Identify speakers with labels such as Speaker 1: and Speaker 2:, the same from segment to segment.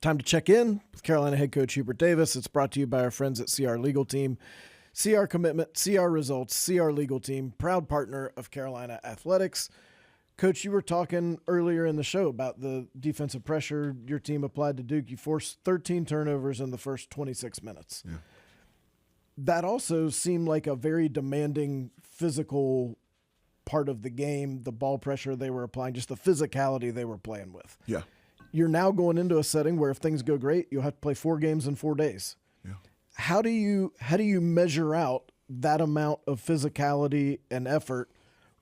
Speaker 1: Time to check in with Carolina head coach Hubert Davis. It's brought to you by our friends at CR Legal Team. CR Commitment, CR Results, CR Legal Team, proud partner of Carolina Athletics. Coach, you were talking earlier in the show about the defensive pressure your team applied to Duke. You forced 13 turnovers in the first 26 minutes.
Speaker 2: Yeah.
Speaker 1: That also seemed like a very demanding physical part of the game, the ball pressure they were applying, just the physicality they were playing with.
Speaker 2: Yeah.
Speaker 1: You're now going into a setting where if things go great, you'll have to play 4 games in 4 days.
Speaker 2: Yeah.
Speaker 1: How do you measure out that amount of physicality and effort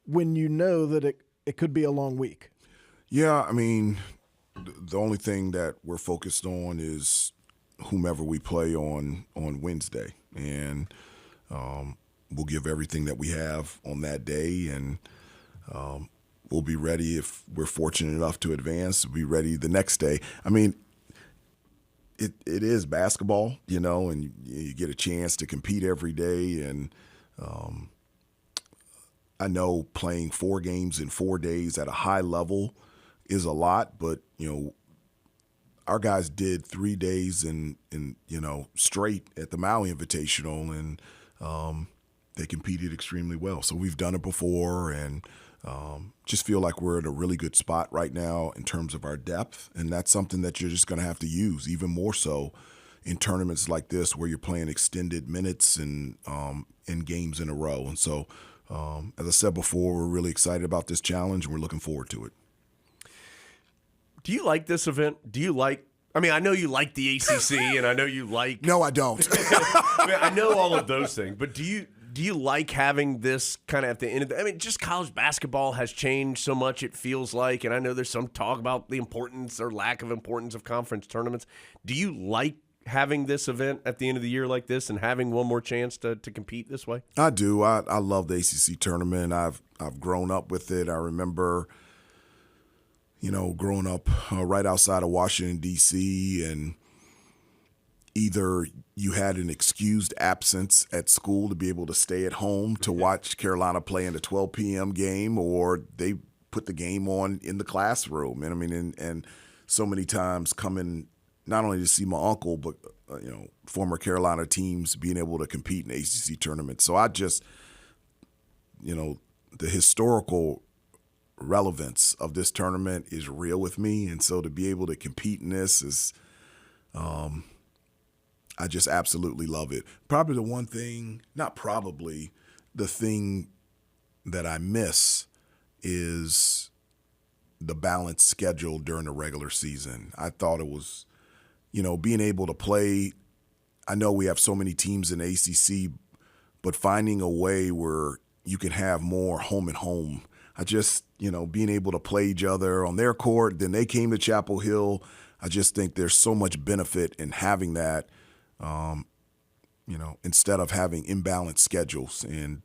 Speaker 1: when you know that it could be a long week?
Speaker 2: Yeah, I mean, the only thing that we're focused on is whomever we play on Wednesday. And we'll give everything that we have on that day, and we'll be ready if we're fortunate enough to advance. We'll be ready the next day. I mean, it is basketball, and you get a chance to compete every day. And I know playing 4 games in 4 days at a high level is a lot, but, our guys did 3 days in straight at the Maui Invitational, and they competed extremely well. So we've done it before, and just feel like we're in a really good spot right now in terms of our depth, and that's something that you're just going to have to use even more so in tournaments like this where you're playing extended minutes and in games in a row. And so, as I said before, we're really excited about this challenge, and we're looking forward to it.
Speaker 3: Do you like this event? I know you like the ACC, and I know you like.
Speaker 2: No, I don't.
Speaker 3: I know all of those things, but do you like having this kind of at the end of the, just college basketball has changed so much, it feels like, and I know there's some talk about the importance or lack of importance of conference tournaments. Do you like having this event at the end of the year like this and having one more chance to compete this way?
Speaker 2: I do. I love the ACC tournament. I've grown up with it. I remember growing up right outside of Washington, D.C., and either you had an excused absence at school to be able to stay at home to watch Carolina play in a 12 p.m. game, or they put the game on in the classroom. And and so many times coming not only to see my uncle, but former Carolina teams being able to compete in the ACC tournament. So I just, the historical relevance of this tournament is real with me, and so to be able to compete in this is, I just absolutely love it. Probably the one thing, not probably, the thing that I miss is the balanced schedule during the regular season. I thought it was, being able to play. I know we have so many teams in the ACC, but finding a way where you can have more home and home. I just, being able to play each other on their court, then they came to Chapel Hill. I just think there's so much benefit in having that, instead of having imbalanced schedules. And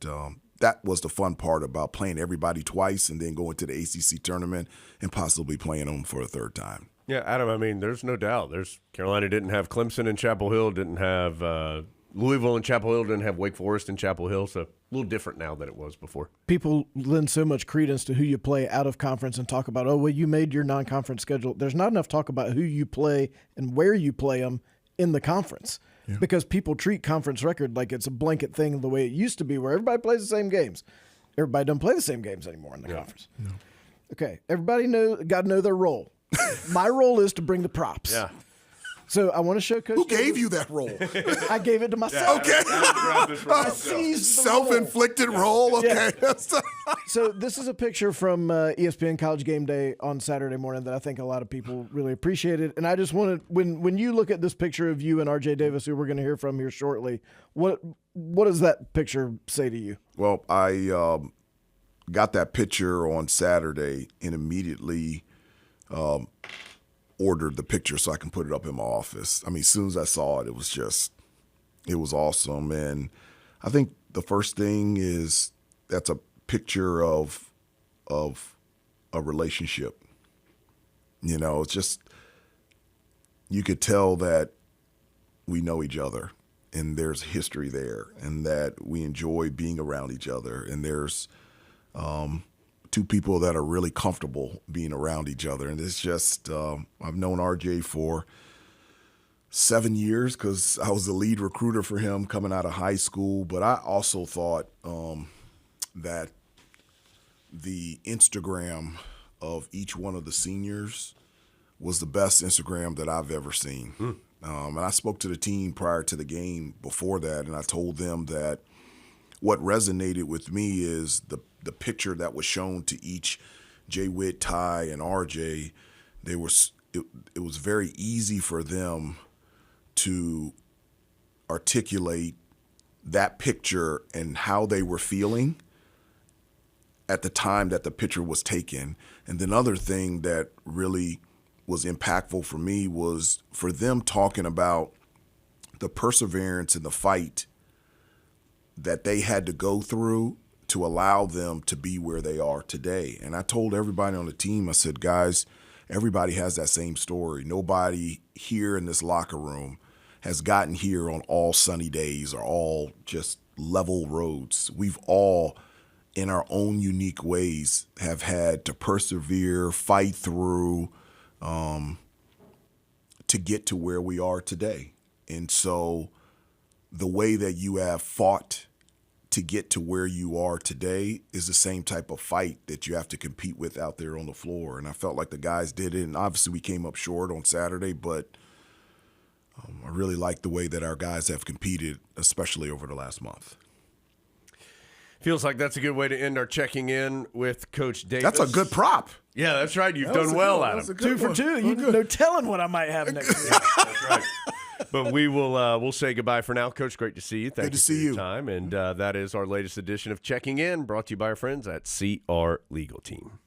Speaker 2: that was the fun part about playing everybody twice and then going to the ACC tournament and possibly playing them for a third time.
Speaker 3: Yeah, Adam, there's no doubt. Carolina didn't have Clemson in Chapel Hill, didn't have Louisville in Chapel Hill, didn't have Wake Forest in Chapel Hill, so a little different now than it was before.
Speaker 1: People lend so much credence to who you play out of conference and talk about, you made your non-conference schedule. There's not enough talk about who you play and where you play them in the conference, because people treat conference record like it's a blanket thing the way it used to be where everybody plays the same games. Everybody doesn't play the same games anymore in the conference.
Speaker 2: No.
Speaker 1: Okay, everybody got to know their role. My role is to bring the props.
Speaker 3: Yeah.
Speaker 1: So I want to show Coach.
Speaker 2: Who gave you that role?
Speaker 1: I gave it to myself.
Speaker 2: Okay.
Speaker 1: I seized the
Speaker 2: Self-inflicted role. Okay.
Speaker 1: Yeah. So this is a picture from ESPN College Game Day on Saturday morning that I think a lot of people really appreciated. And I just wanted, when you look at this picture of you and RJ Davis, who we're going to hear from here shortly, what does that picture say to you?
Speaker 2: Well, I got that picture on Saturday and immediately ordered the picture so I can put it up in my office. As soon as I saw it, it was awesome. And I think the first thing is that's a picture of a relationship. It's just, you could tell that we know each other and there's history there and that we enjoy being around each other. And there's two people that are really comfortable being around each other. And it's just, I've known RJ for 7 years because I was the lead recruiter for him coming out of high school. But I also thought that the Instagram of each one of the seniors was the best Instagram that I've ever seen. And I spoke to the team prior to the game before that, and I told them that what resonated with me is the picture that was shown to each Jay Witt, Ty, and RJ. It was very easy for them to articulate that picture and how they were feeling at the time that the picture was taken. And then other thing that really was impactful for me was for them talking about the perseverance and the fight that they had to go through to allow them to be where they are today. And I told everybody on the team, I said, guys, everybody has that same story. Nobody here in this locker room has gotten here on all sunny days or all just level roads. We've all, in our own unique ways, have had to persevere, fight through to get to where we are today. And so the way that you have fought to get to where you are today is the same type of fight that you have to compete with out there on the floor. And I felt like the guys did it. And obviously we came up short on Saturday, but I really like the way that our guys have competed, especially over the last month.
Speaker 3: Feels like that's a good way to end our checking in with Coach Davis.
Speaker 2: That's a good prop.
Speaker 3: Yeah, that's right. You've done well, Adam.
Speaker 1: 2 for 2. You no telling what I might have next week.
Speaker 3: That's right. But we'll say goodbye for now. Coach, great to see you. Thank you for your time. And that is our latest edition of Checking In, brought to you by our friends at CR Legal Team.